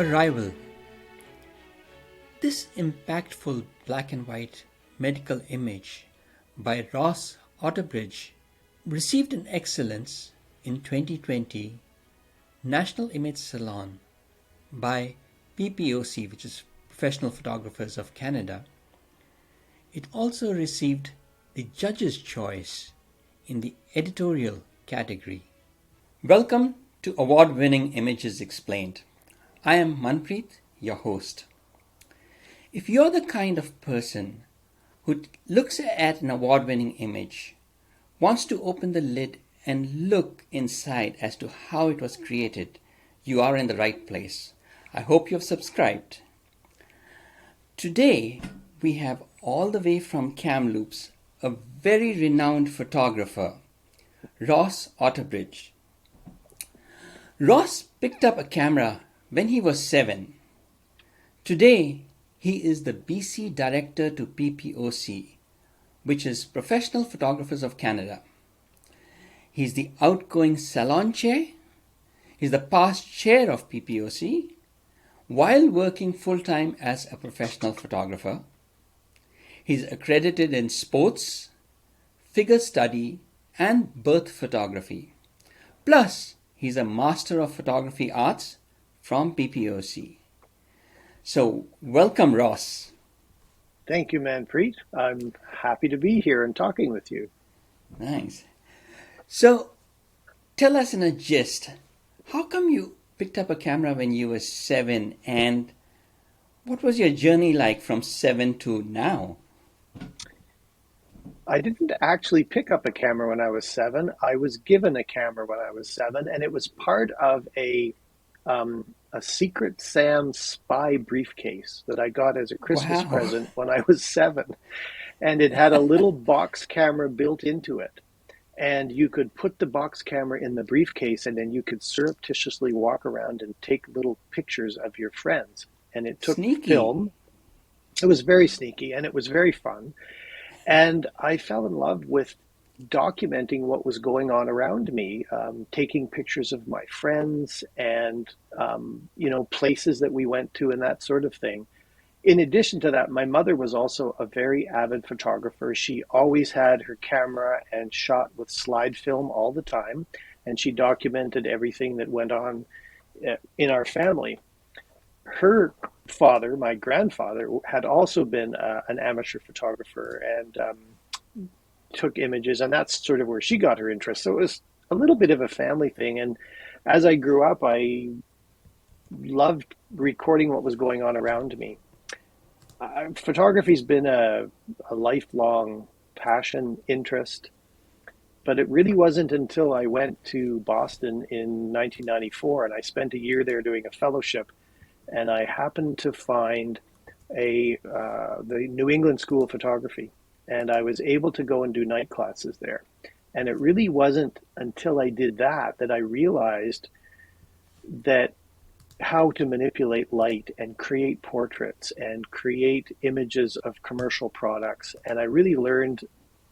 Arrival. This impactful black and white medical image by Ross Outerbridge received an Excellence in 2020 National Image Salon by PPOC, which is Professional Photographers of Canada. It also received the Judge's Choice in the editorial category. Welcome to Award-Winning Images Explained. I am Manpreet, your host. If you're the kind of person who looks at an award-winning image, wants to open the lid and look inside as to how it was created, you are in the right place. I hope you've subscribed. Today, we have all the way from Kamloops a very renowned photographer, Ross Outerbridge. Ross picked up a camera when he was 7. Today, he is the BC Director to PPOC, which is Professional Photographers of Canada. He's the outgoing Salon Chair. He's the past Chair of PPOC, while working full-time as a professional photographer. He's accredited in sports, figure study, and birth photography. Plus, he's a Master of Photography Arts from PPOC. So, welcome, Ross. Thank you, Manpreet. I'm happy to be here and talking with you. Nice. So, tell us in a gist, how come you picked up a camera when you were 7, and what was your journey like from 7 to now? I didn't actually pick up a camera when I was 7. I was given a camera when I was 7, and it was part of a Secret Sam spy briefcase that I got as a Christmas present when I was 7. And it had a little box camera built into it. And you could put the box camera in the briefcase, and then you could surreptitiously walk around and take little pictures of your friends. And it took film. It was very sneaky, and it was very fun. And I fell in love with documenting what was going on around me, taking pictures of my friends and, places that we went to and that sort of thing. In addition to that, my mother was also a very avid photographer. She always had her camera and shot with slide film all the time, and she documented everything that went on in our family. Her father, my grandfather, had also been an amateur photographer and took images, and that's sort of where she got her interest. So it was a little bit of a family thing. And as I grew up, I loved recording what was going on around me. Photography's been a lifelong passion, interest, but it really wasn't until I went to Boston in 1994, and I spent a year there doing a fellowship, and I happened to find the New England School of Photography, and I was able to go and do night classes there. And it really wasn't until I did that I realized that how to manipulate light and create portraits and create images of commercial products. And I really learned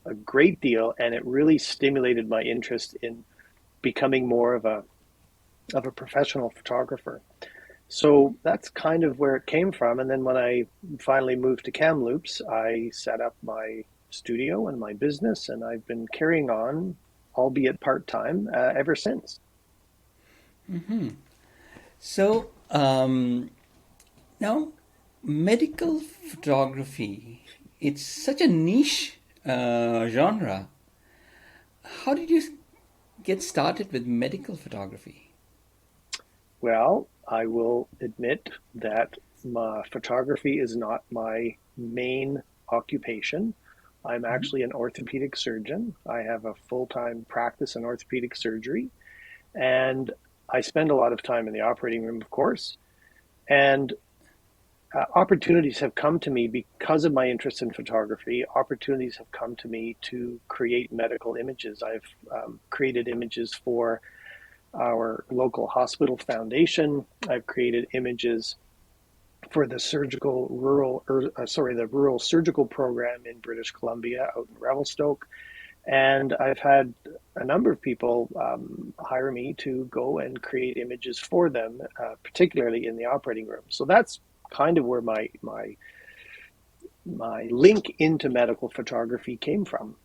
a great deal, and it really stimulated my interest in becoming more of a professional photographer. So that's kind of where it came from. And then when I finally moved to Kamloops, I set up my studio and my business, and I've been carrying on, albeit part-time, ever since. Mm-hmm. So, now, medical photography, it's such a niche genre. How did you get started with medical photography? Well, I will admit that photography is not my main occupation. I'm actually an orthopedic surgeon. I have a full-time practice in orthopedic surgery, and I spend a lot of time in the operating room, of course. And opportunities have come to me because of my interest in photography. Opportunities have come to me to create medical images. I've created images for our local hospital foundation. I've created images for the rural surgical program in British Columbia out in Revelstoke. And I've had a number of people hire me to go and create images for them, particularly in the operating room. So that's kind of where my link into medical photography came from.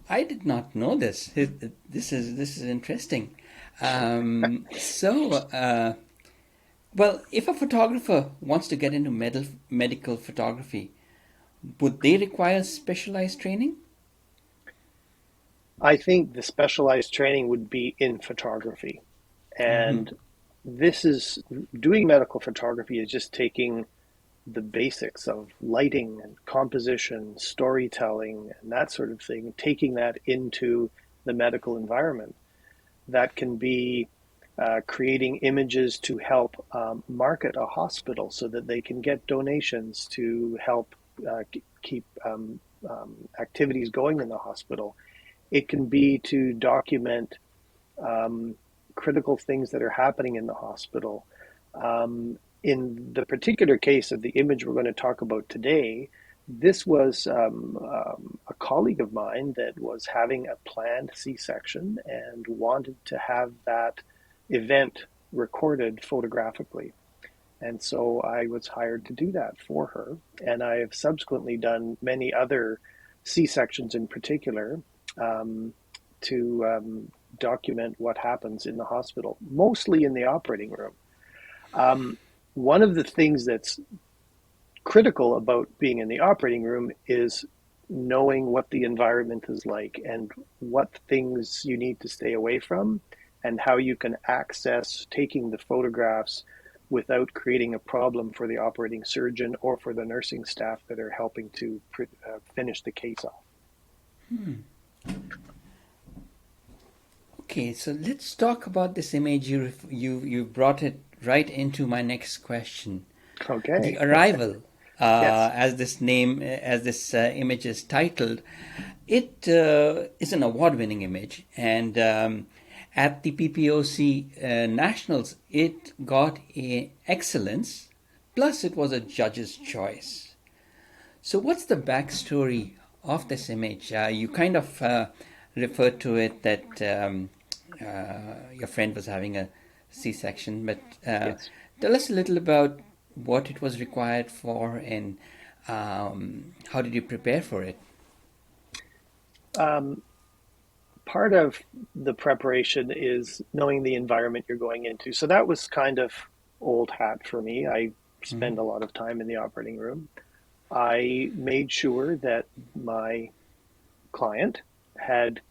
I did not know this. This is interesting. Well, if a photographer wants to get into medical photography, would they require specialized training? I think the specialized training would be in photography. Hmm. And this is doing medical photography is just taking the basics of lighting and composition, storytelling, and that sort of thing, taking that into the medical environment. That can be creating images to help market a hospital so that they can get donations to help keep activities going in the hospital. It can be to document um, critical things that are happening in the hospital. In the particular case of the image we're going to talk about today, this was a colleague of mine that was having a planned C-section and wanted to have that event recorded photographically. And so I was hired to do that for her. And I have subsequently done many other C-sections in particular um, to document what happens in the hospital, mostly in the operating room. Um, One of the things that's critical about being in the operating room is knowing what the environment is like and what things you need to stay away from and how you can access taking the photographs without creating a problem for the operating surgeon or for the nursing staff that are helping to finish the case off. Okay, so let's talk about this image. You brought it right into my next question. The Okay. Arrival, Yes. as this image is titled, it is an award-winning image, and at the PPOC Nationals, it got a excellence. Plus, it was a judge's choice. So, what's the backstory of this image? You kind of referred to it that your friend was having a C-section, but Yes. tell us a little about what it was required for and how did you prepare for it? Um, Part of the preparation is knowing the environment you're going into. So that was kind of old hat for me. I spend a lot of time in the operating room. I made sure that my client had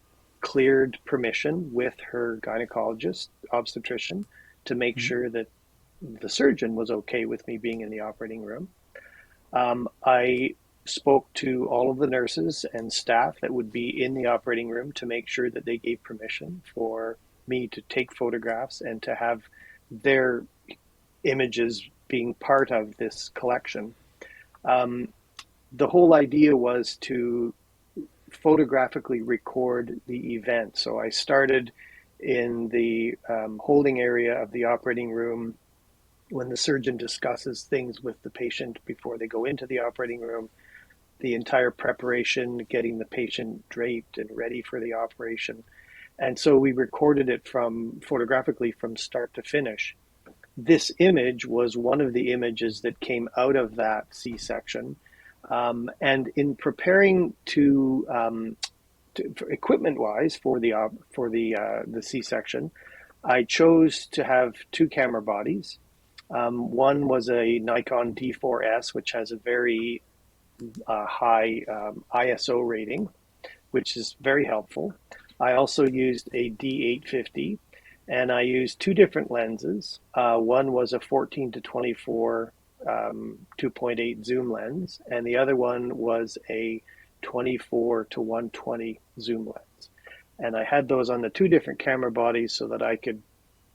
cleared permission with her gynecologist, obstetrician, to make sure that the surgeon was okay with me being in the operating room. I spoke to all of the nurses and staff that would be in the operating room to make sure that they gave permission for me to take photographs and to have their images being part of this collection. Um, the whole idea was to photographically record the event. So I started in the holding area of the operating room when the surgeon discusses things with the patient before they go into the operating room, the entire preparation, getting the patient draped and ready for the operation. And so we recorded it from photographically from start to finish. This image was one of the images that came out of that C-section. And in preparing equipment wise for the C-section, I chose to have two camera bodies. One was a Nikon D4S, which has a very high ISO rating, which is very helpful. I also used a D850, and I used two different lenses. One was a 14 to 24 2.8 zoom lens, and the other one was a 24 to 120 zoom lens. And I had those on the two different camera bodies so that I could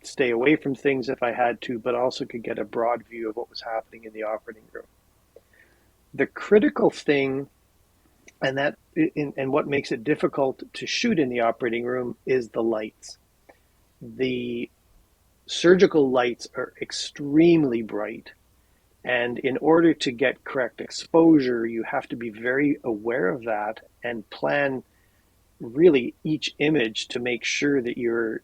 stay away from things if I had to, but also could get a broad view of what was happening in the operating room. The critical thing and what makes it difficult to shoot in the operating room is the lights. The surgical lights are extremely bright, and in order to get correct exposure, you have to be very aware of that and plan really each image to make sure that you're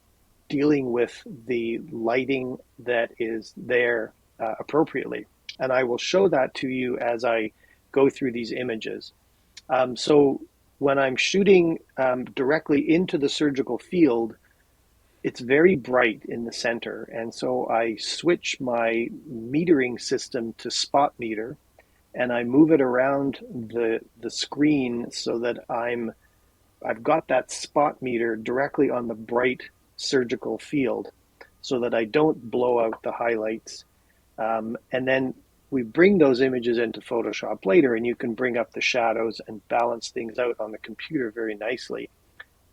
dealing with the lighting that is there appropriately. And I will show that to you as I go through these images. So when I'm shooting directly into the surgical field, it's very bright in the center. And so I switch my metering system to spot meter, and I move it around the screen so that I've got that spot meter directly on the bright surgical field so that I don't blow out the highlights. And then we bring those images into Photoshop later, and you can bring up the shadows and balance things out on the computer very nicely.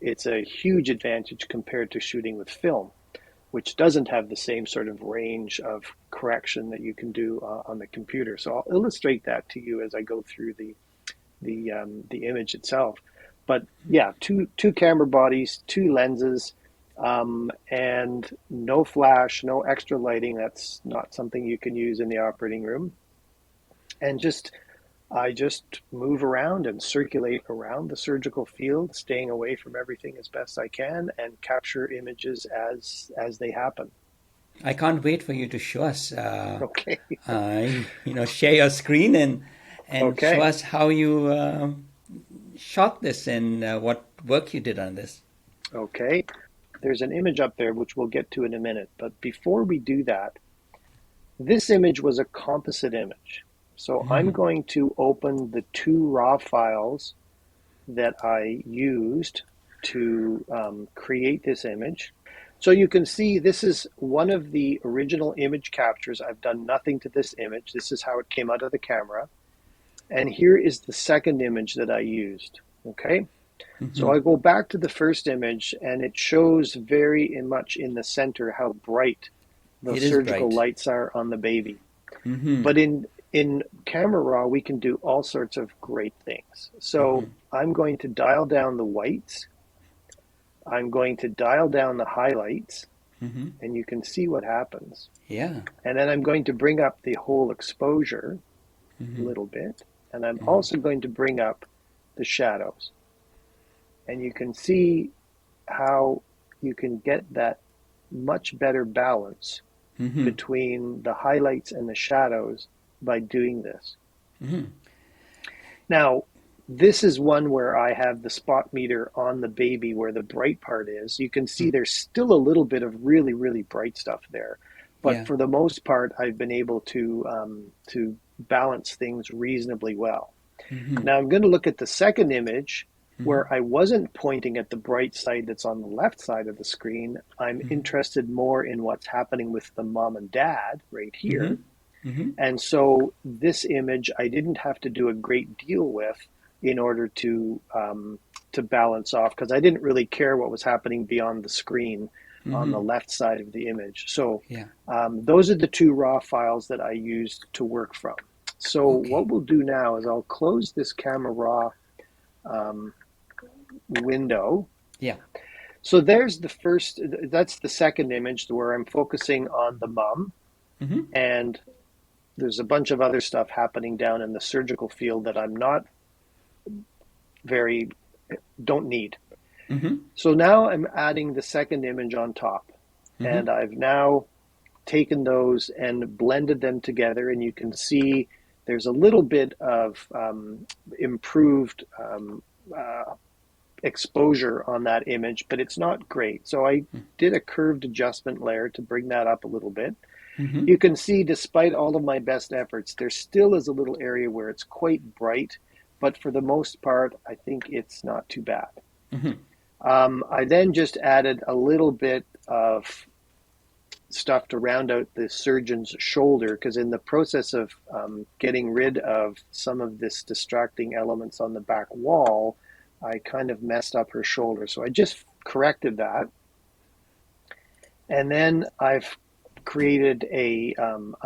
It's a huge advantage compared to shooting with film, which doesn't have the same sort of range of correction that you can do on the computer. So I'll illustrate that to you as I go through the image itself. But yeah, two camera bodies, two lenses, and no flash, no extra lighting. That's not something you can use in the operating room. And I just move around and circulate around the surgical field, staying away from everything as best I can, and capture images as they happen. I can't wait for you to show us, Okay. share your screen and show Okay. us how you shot this and what work you did on this. Okay. There's an image up there which we'll get to in a minute. But before we do that, this image was a composite image. So I'm going to open the two raw files that I used to create this image. So you can see this is one of the original image captures. I've done nothing to this image. This is how it came out of the camera. And here is the second image that I used. Okay. So I go back to the first image, and it shows very much in the center how bright the It is surgical bright. lights are on the baby. But in Camera Raw, we can do all sorts of great things. So I'm going to dial down the whites. I'm going to dial down the highlights, and you can see what happens. Yeah. And then I'm going to bring up the whole exposure a little bit. And I'm also going to bring up the shadows. And you can see how you can get that much better balance between the highlights and the shadows by doing this. Now, this is one where I have the spot meter on the baby where the bright part is. You can see there's still a little bit of really, really bright stuff there. But Yeah. for the most part, I've been able to balance things reasonably well. Now I'm going to look at the second image where I wasn't pointing at the bright side that's on the left side of the screen. I'm interested more in what's happening with the mom and dad right here. And so this image I didn't have to do a great deal with in order to balance off, because I didn't really care what was happening beyond the screen on the left side of the image. So Yeah. those are the two raw files that I used to work from. So what we'll do now is I'll close this Camera Raw window. Yeah. So there's that's the second image where I'm focusing on the mom, and there's a bunch of other stuff happening down in the surgical field that I'm not don't need. So now I'm adding the second image on top, and I've now taken those and blended them together, and you can see there's a little bit of improved exposure on that image, but it's not great. So I did a curved adjustment layer to bring that up a little bit. You can see, despite all of my best efforts, there still is a little area where it's quite bright, but for the most part, I think it's not too bad. I then just added a little bit of stuff to round out the surgeon's shoulder, because in the process of getting rid of some of this distracting elements on the back wall, I kind of messed up her shoulder. So I just corrected that. And then I've created a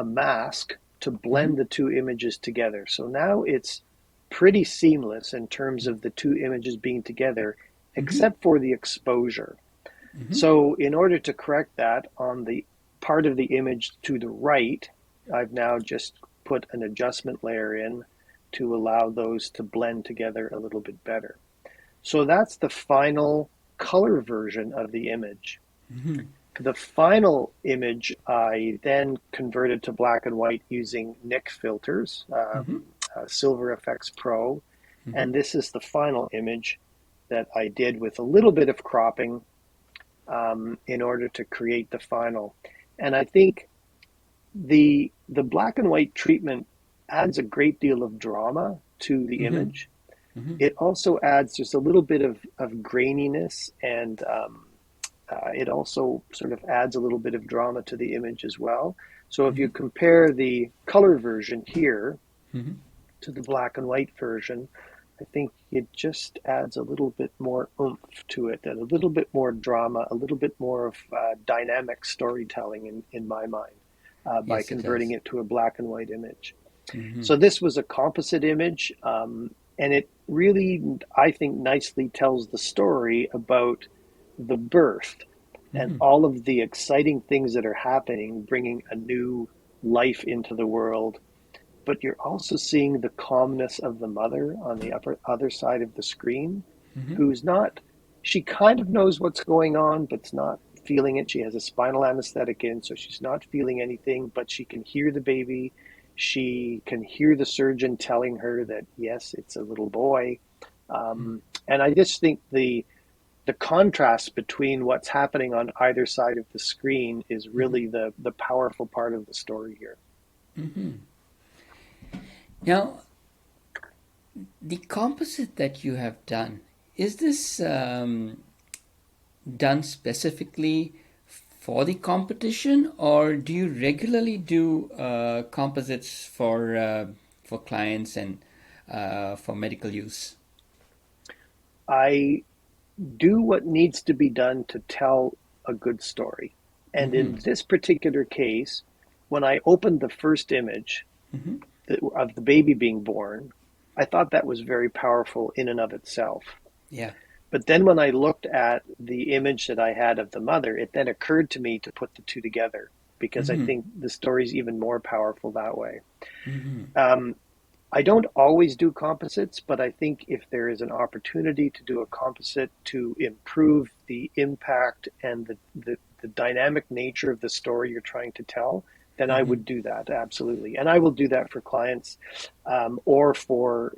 mask to blend the two images together. So now it's pretty seamless in terms of the two images being together, except for the exposure. So in order to correct that, on the part of the image to the right, I've now just put an adjustment layer in to allow those to blend together a little bit better. So that's the final color version of the image. Mm-hmm. The final image I then converted to black and white using NIC filters, Mm-hmm. Silver Effects Pro, Mm-hmm. and this is the final image that I did with a little bit of cropping in order to create the final. And I think the black and white treatment adds a great deal of drama to the Mm-hmm. image. Mm-hmm. It also adds just a little bit of graininess, and it also sort of adds a little bit of drama to the image as well. So if Mm-hmm. you compare the color version here Mm-hmm. to the black and white version, I think it just adds a little bit more oomph to it, and a little bit more drama, a little bit more of dynamic storytelling in my mind by Yes, it converting does. it to a black and white image. Mm-hmm. So this was a composite image, and it really, I think, nicely tells the story about the birth and Mm-hmm. all of the exciting things that are happening, bringing a new life into the world. But you're also seeing the calmness of the mother on the other side of the screen, Mm-hmm. who's not, she kind of knows what's going on, but's not feeling it. She has a spinal anesthetic in, so she's not feeling anything, but she can hear the baby. She can hear the surgeon telling her that, yes, it's a little boy. And I just think the contrast between what's happening on either side of the screen is Mm-hmm. really the powerful part of the story here. Mm-hmm. Now, the composite that you have done, is this done specifically for the competition, or do you regularly do composites for clients and for medical use? I do what needs to be done to tell a good story. And Mm-hmm. in this particular case, when I opened the first image Mm-hmm. of the baby being born, I thought that was very powerful in and of itself. Yeah. But then when I looked at the image that I had of the mother, it then occurred to me to put the two together because I Mm-hmm. think the story's even more powerful that way. Mm-hmm. Um, I don't always do composites, but I think if there is an opportunity to do a composite to improve the impact and the dynamic nature of the story you're trying to tell, then I Mm-hmm. would do that, absolutely. And I will do that for clients or for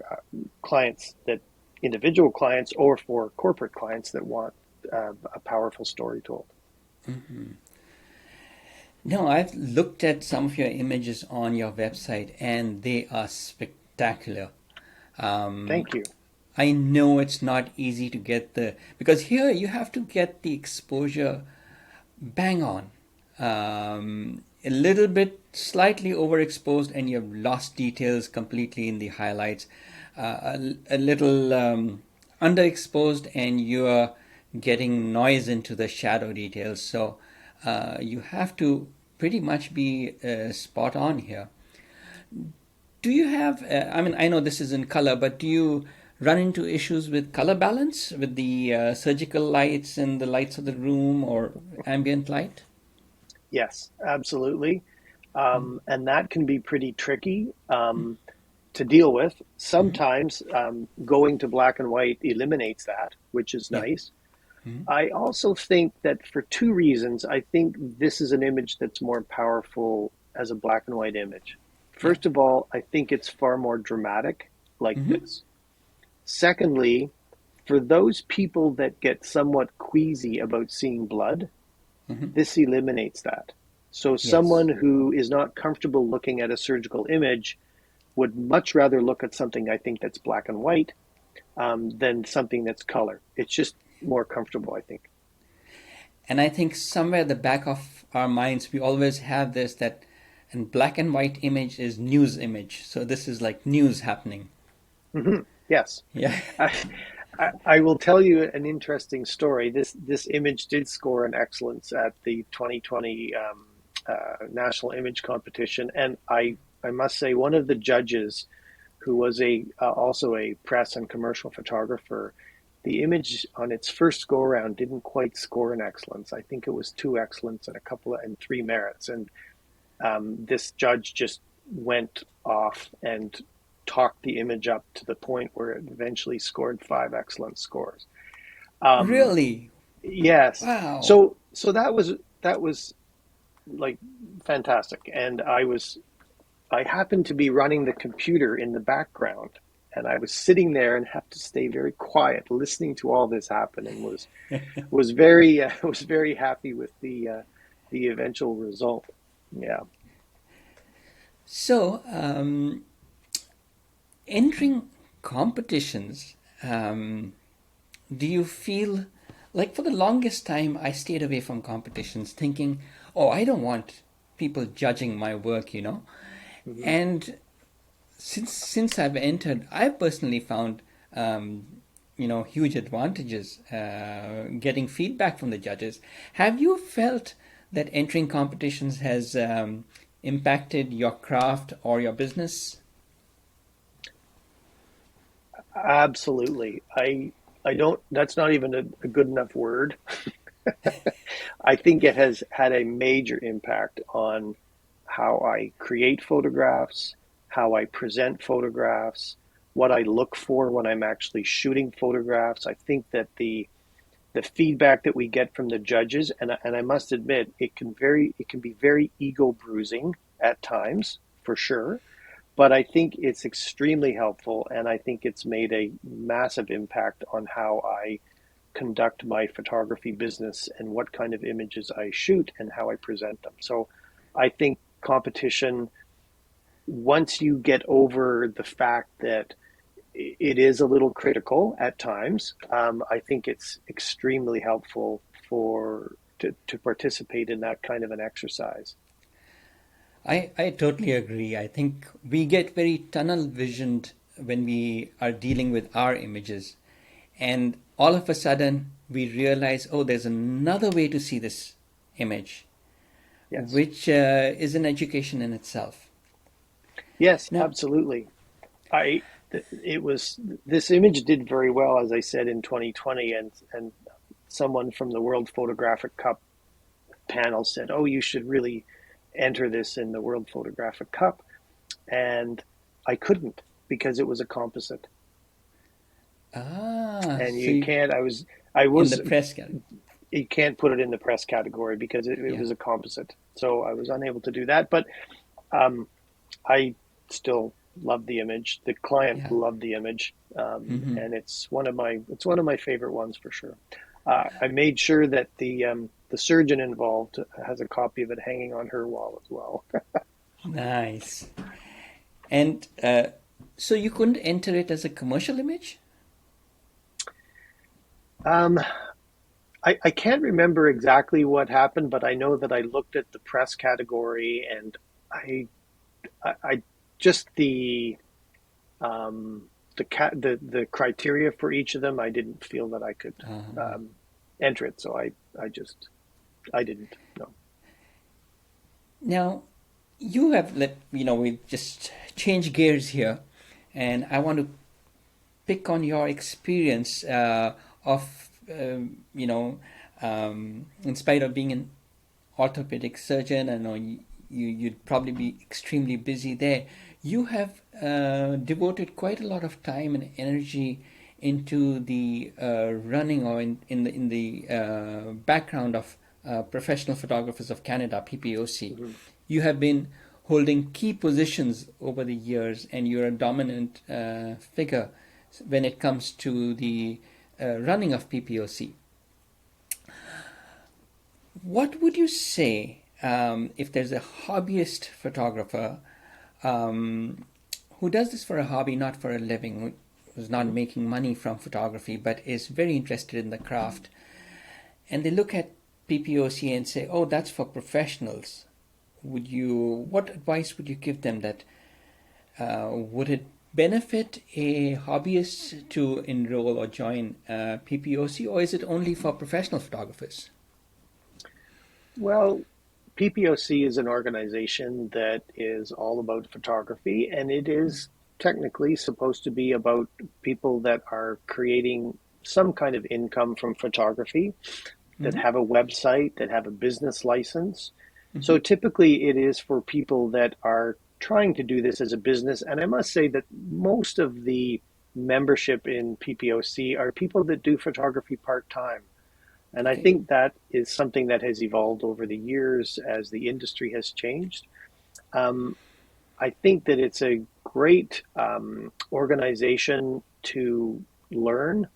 clients that, individual clients, or for corporate clients that want a powerful story told. Mm-hmm. No, I've looked at some of your images on your website and they are spectacular. Um, Thank you. I know it's not easy to get because here you have to get the exposure bang on. A little bit slightly overexposed and you've lost details completely in the highlights. A little underexposed and you're getting noise into the shadow details. So you have to pretty much be spot on here. Do you have, I mean, I know this is in color, but do you run into issues with color balance with the surgical lights and the lights of the room or ambient light? Yes, absolutely. And that can be pretty tricky to deal with. Mm-hmm. Sometimes going to black and white eliminates that, which is Yeah. nice. Mm-hmm. I also think that for two reasons, I think this is an image that's more powerful as a black and white image. Yeah. First of all, I think it's far more dramatic like Mm-hmm. this. Secondly, for those people that get somewhat queasy about seeing blood, Mm-hmm. this eliminates that. So Yes. someone who is not comfortable looking at a surgical image would much rather look at something I think that's black and white than something that's color. It's just more comfortable, I think. And I think somewhere at the back of our minds, we always have this that and black and white image is news image. So this is like news happening. Mm-hmm. Yes. Yeah. I, I will tell you an interesting story. This image did score an excellence at the 2020 National Image Competition, and I must say one of the judges, who was a also a press and commercial photographer, the image on its first go around didn't quite score an excellence. I think it was two excellence and a couple of, and three merits, and this judge just went off and talked the image up to the point where it eventually scored 5 excellent scores. Um, Really? yes. Wow. So that was like fantastic. And I happened to be running the computer in the background, and I was sitting there and have to stay very quiet, listening to all this happen, and was very was very happy with the eventual result. Yeah. So, entering competitions, um, do you feel like for the longest time I stayed away from competitions thinking, oh, I don't want people judging my work, you know? Mhm. And since I've entered, I've personally found huge advantages getting feedback from the judges. Have you felt that entering competitions has impacted your craft or your business? Absolutely. I don't. That's not even a good enough word. I think it has had a major impact on how I create photographs, how I present photographs, what I look for when I'm actually shooting photographs. I think that the feedback that we get from the judges, and I must admit, it can be very ego bruising at times, for sure. But I think it's extremely helpful, and I think it's made a massive impact on how I conduct my photography business and what kind of images I shoot and how I present them. So I think competition, once you get over the fact that it is a little critical at times, I think it's extremely helpful to participate in that kind of an exercise. I totally agree. I think we get very tunnel visioned when we are dealing with our images. And all of a sudden, we realize, oh, there's another way to see this image, Yes. which is an education in itself. Yes, Now, absolutely. I it was this image did very well, as I said, in 2020, and someone from the World Photographic Cup panel said, "Oh, you should really enter this in the World Photographic Cup," and I couldn't because it was a composite, and so you you, can't. I in the was press gallery. you can't put it in the press category because it Yeah, was a composite, so I was unable to do that. But um, I still love the image. The client yeah. loved the image, Hmm. and it's one of my favorite ones for sure. I made sure that the surgeon involved has a copy of it hanging on her wall as well. Nice. And so you couldn't enter it as a commercial image? Um, I can't remember exactly what happened, but I know that I looked at the press category, and I I just um, the criteria for each of them. I didn't feel that I could Uh, um, enter it, so I just I didn't. No. Now, you have we just change gears here, and I want to pick on your experience of, in spite of being an orthopedic surgeon, I know you'd probably be extremely busy there. You have devoted quite a lot of time and energy into the running or in the background of Professional Photographers of Canada (PPOC). Mhm. You have been holding key positions over the years, and you're a dominant figure when it comes to the running of PPOC. What would you say if there's a hobbyist photographer um, who does this for a hobby, not for a living, who's not Mhm. making money from photography, but is very interested in the craft, and they look at PPOC and say, "Oh, that's for professionals." What advice would you give them that would it benefit a hobbyist to enroll or join PPOC, or is it only for professional photographers? Well, PPOC is an organization that is all about photography, and it is technically supposed to be about people that are creating some kind of income from photography, that Mm-hmm. have a website, that have a business license. Mm-hmm. So typically it is for people that are trying to do this as a business. And I must say that most of the membership in PPOC are people that do photography part time. And I Okay. think that is something that has evolved over the years as the industry has changed. Um, I think that it's a great organization to learn.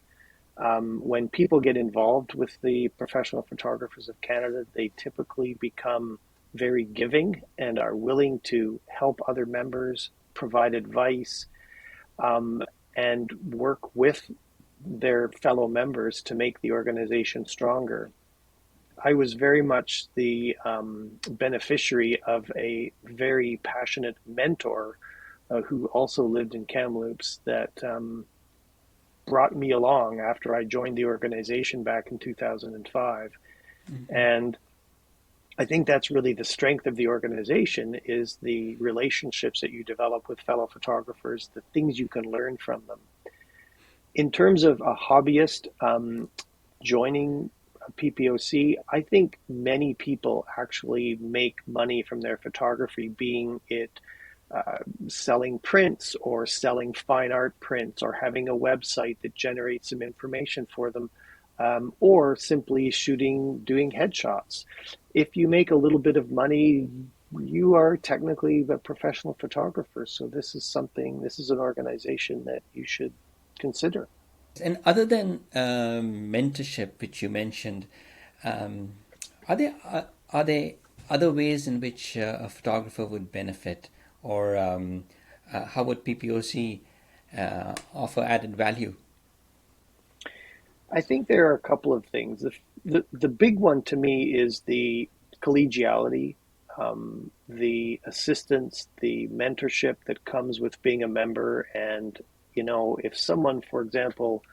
When people get involved with the Professional Photographers of Canada, they typically become very giving and are willing to help other members, provide advice, um, and work with their fellow members to make the organization stronger. I was very much the beneficiary of a very passionate mentor who also lived in Kamloops that brought me along after I joined the organization back in 2005. Hmm. And I think that's really the strength of the organization is the relationships that you develop with fellow photographers, the things you can learn from them. In terms of a hobbyist joining PPOC, I think many people actually make money from their photography, being it selling prints or selling fine art prints or having a website that generates some information for them, or simply doing headshots. If you make a little bit of money, you are technically a professional photographer. So this is an organization that you should consider. And other than mentorship, which you mentioned, um, are there other ways in which a photographer would benefit, or how would PPOC offer added value? I think there are a couple of things. The big one to me is the collegiality, the assistance, the mentorship that comes with being a member. And, if someone, for example,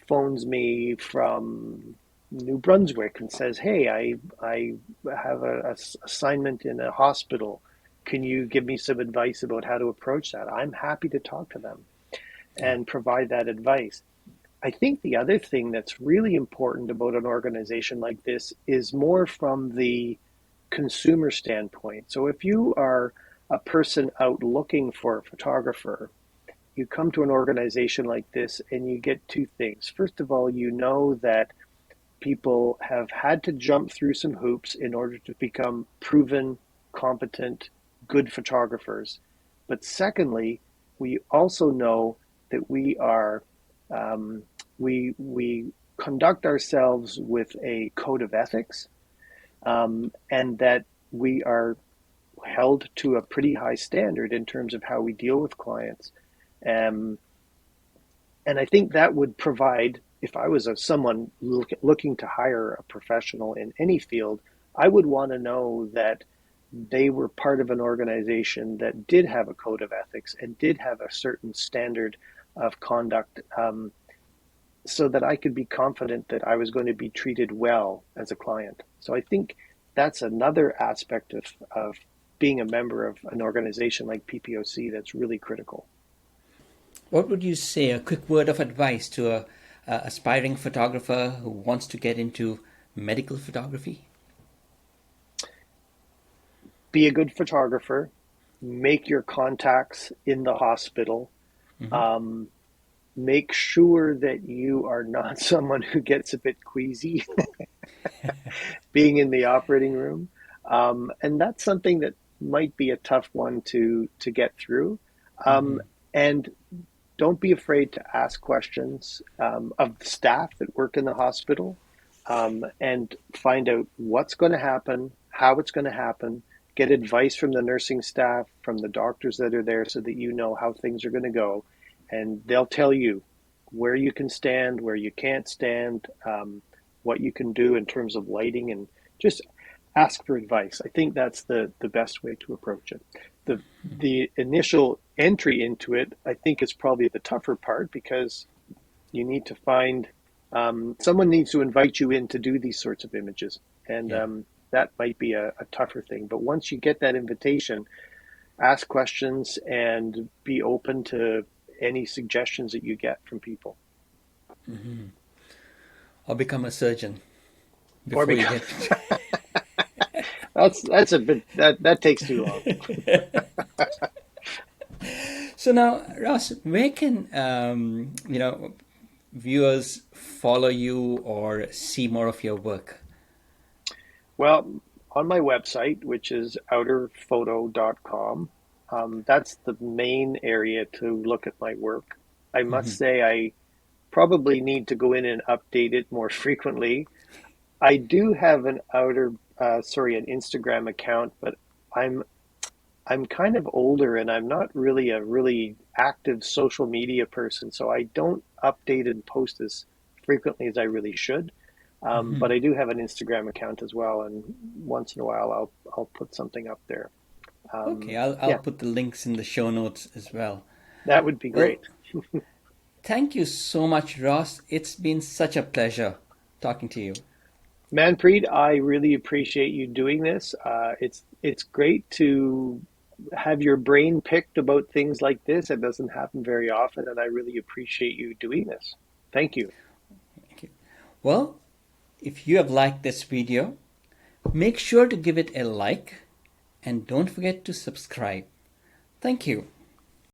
phones me from New Brunswick and says, "Hey, I have a assignment in a hospital. Can you give me some advice about how to approach that?" I'm happy to talk to them Yeah. and provide that advice. I think the other thing that's really important about an organization like this is more from the consumer standpoint. So if you are a person out looking for a photographer, you come to an organization like this and you get two things. First of all, you know that people have had to jump through some hoops in order to become proven, competent, good photographers. But secondly, we also know that um, we conduct ourselves with a code of ethics, and that we are held to a pretty high standard in terms of how we deal with clients. Um, and I think that would provide, if I was someone looking to hire a professional in any field, I would want to know that they were part of an organization that did have a code of ethics and did have a certain standard of conduct, so that I could be confident that I was going to be treated well as a client. So I think that's another aspect of being a member of an organization like PPOC that's really critical. What would you say, a quick word of advice to a aspiring photographer who wants to get into medical photography? Be a good photographer, make your contacts in the hospital, Hmm. um, make sure that you are not someone who gets a bit queasy being in the operating room. And that's something that might be a tough one to get through. Hmm. And don't be afraid to ask questions of the staff that work in the hospital, and find out what's going to happen, how it's going to happen. Get advice from the nursing staff, from the doctors that are there, so that you know how things are going to go. And they'll tell you where you can stand, where you can't stand, what you can do in terms of lighting, and just ask for advice. I think that's the best way to approach it. The initial entry into it, I think, is probably the tougher part, because you need to find someone needs to invite you in to do these sorts of images, and Yeah. that might be a tougher thing. But once you get that invitation, ask questions and be open to any suggestions that you get from people, Hmm. Or become a surgeon or before you become get. That's a bit that takes too long. So now, Ross, where can viewers follow you or see more of your work? Well, on my website, which is outerphoto.com, that's the main area to look at my work. I must Hmm. say I probably need to go in and update it more frequently. I do have an Instagram account, but I'm I'm kind of older and I'm not really a really active social media person, so I don't update and post as frequently as I really should. But I do have an Instagram account as well, and once in a while I'll put something up there. Okay, Um, I'll yeah, put the links in the show notes as well. that would be Well, great. thank you so much, Ross. It's been such a pleasure talking to you. Manpreet, I really appreciate you doing this. It's great to have your brain picked about things like this. It doesn't happen very often, and I really appreciate you doing this. Thank you. Thank you. Well, if you have liked this video, make sure to give it a like and don't forget to subscribe. Thank you.